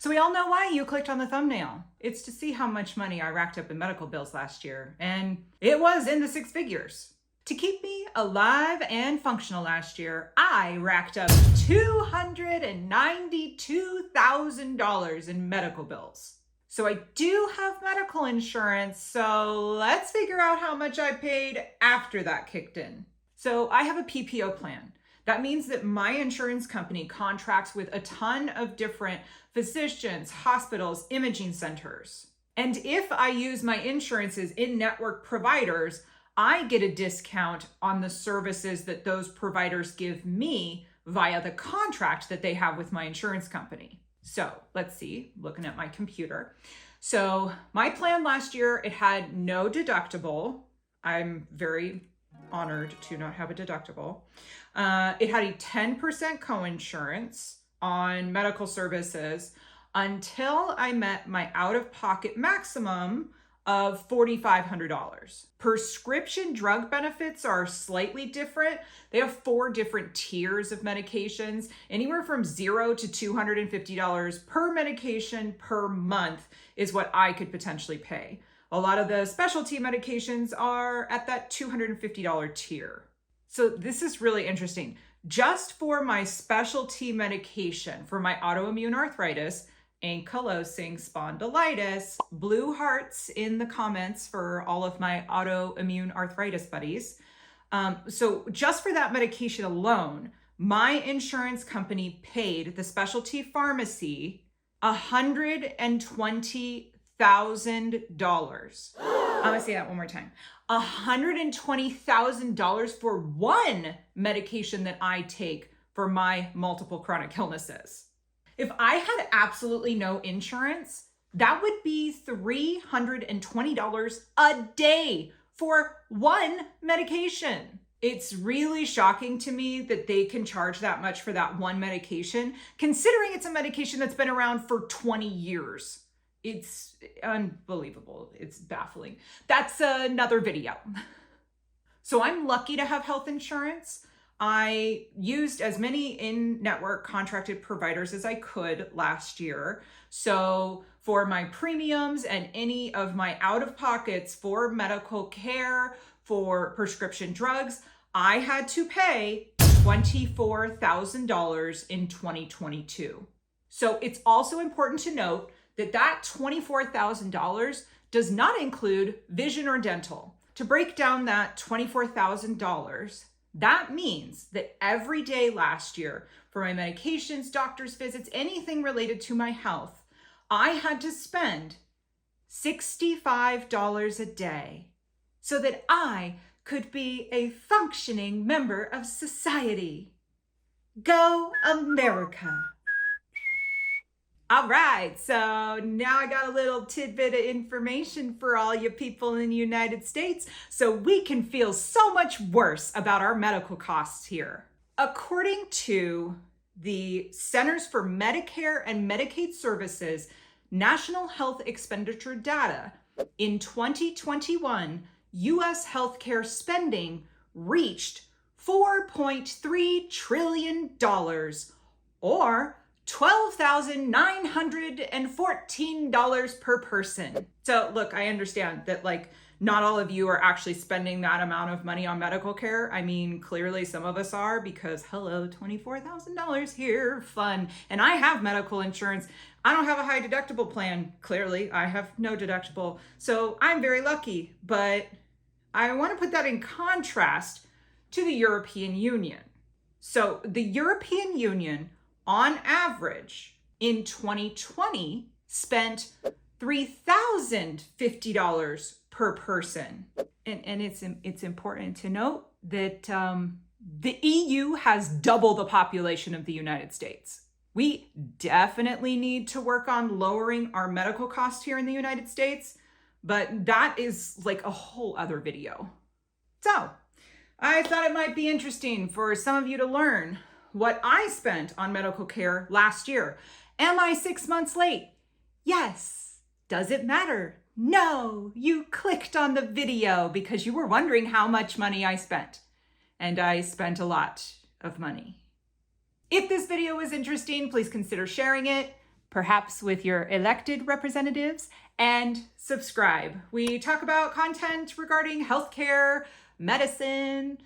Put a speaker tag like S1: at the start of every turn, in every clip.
S1: So we all know why you clicked on the thumbnail. It's to see how much money I racked up in medical bills last year, and it was in the six figures. To keep me alive and functional last year, I racked up $292,000 in medical bills. So I do have medical insurance, so let's figure out how much I paid after that kicked in. So I have a PPO plan. That means that my insurance company contracts with a ton of different physicians, hospitals, imaging centers. And if I use my insurance's in-network providers, I get a discount on the services that those providers give me via the contract that they have with my insurance company. So let's see, looking at my computer. So my plan last year, it had no deductible. I'm very honored to not have a deductible. It had a 10% coinsurance on medical services until I met my out-of-pocket maximum of $4,500. Prescription drug benefits are slightly different. They have 4 different tiers of medications, anywhere from $0 to $250 per medication per month is what I could potentially pay. A lot of the specialty medications are at that $250 tier. So this is really interesting. Just for my specialty medication for my autoimmune arthritis, ankylosing spondylitis, blue hearts in the comments for all of my autoimmune arthritis buddies. So just for that medication alone, my insurance company paid the specialty pharmacy $120,000. I'm gonna say that one more time. $120,000 for one medication that I take for my multiple chronic illnesses. If I had absolutely no insurance, that would be $320 a day for one medication. It's really shocking to me that they can charge that much for that one medication, considering it's a medication that's been around for 20 years. It's unbelievable. It's baffling. That's another video. So I'm lucky to have health insurance. I used as many in-network contracted providers as I could last year. So for my premiums and any of my out-of-pockets for medical care, for prescription drugs, I had to pay $24,000 in 2022. So it's also important to note that that $24,000 does not include vision or dental. To break down that $24,000, that means that every day last year for my medications, doctor's visits, anything related to my health, I had to spend $65 a day so that I could be a functioning member of society. Go America! All right, so now I got a little tidbit of information for all you people in the United States so we can feel so much worse about our medical costs here. According to the Centers for Medicare and Medicaid Services National Health Expenditure data, in 2021, U.S. healthcare spending reached $4.3 trillion, or $12,914 per person. So look, I understand that not all of you are actually spending that amount of money on medical care. I mean, clearly some of us are because hello, $24,000 here, fun. And I have medical insurance. I don't have a high deductible plan. Clearly, I have no deductible. So I'm very lucky, but I want to put that in contrast to the European Union. So the European Union, on average, in 2020, spent $3,050 per person. And it's important to note that the EU has double the population of the United States. We definitely need to work on lowering our medical costs here in the United States, but that is like a whole other video. So I thought it might be interesting for some of you to learn what I spent on medical care last year. Am I 6 months late? Yes. Does it matter? No. You clicked on the video because you were wondering how much money I spent. And I spent a lot of money. If this video was interesting, please consider sharing it. perhaps with your elected representatives, and subscribe. We talk about content regarding healthcare, medicine,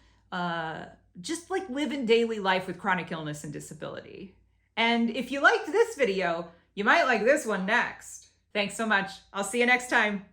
S1: just like living daily life with chronic illness and disability. And if you liked this video, you might like this one next. Thanks so much. I'll see you next time.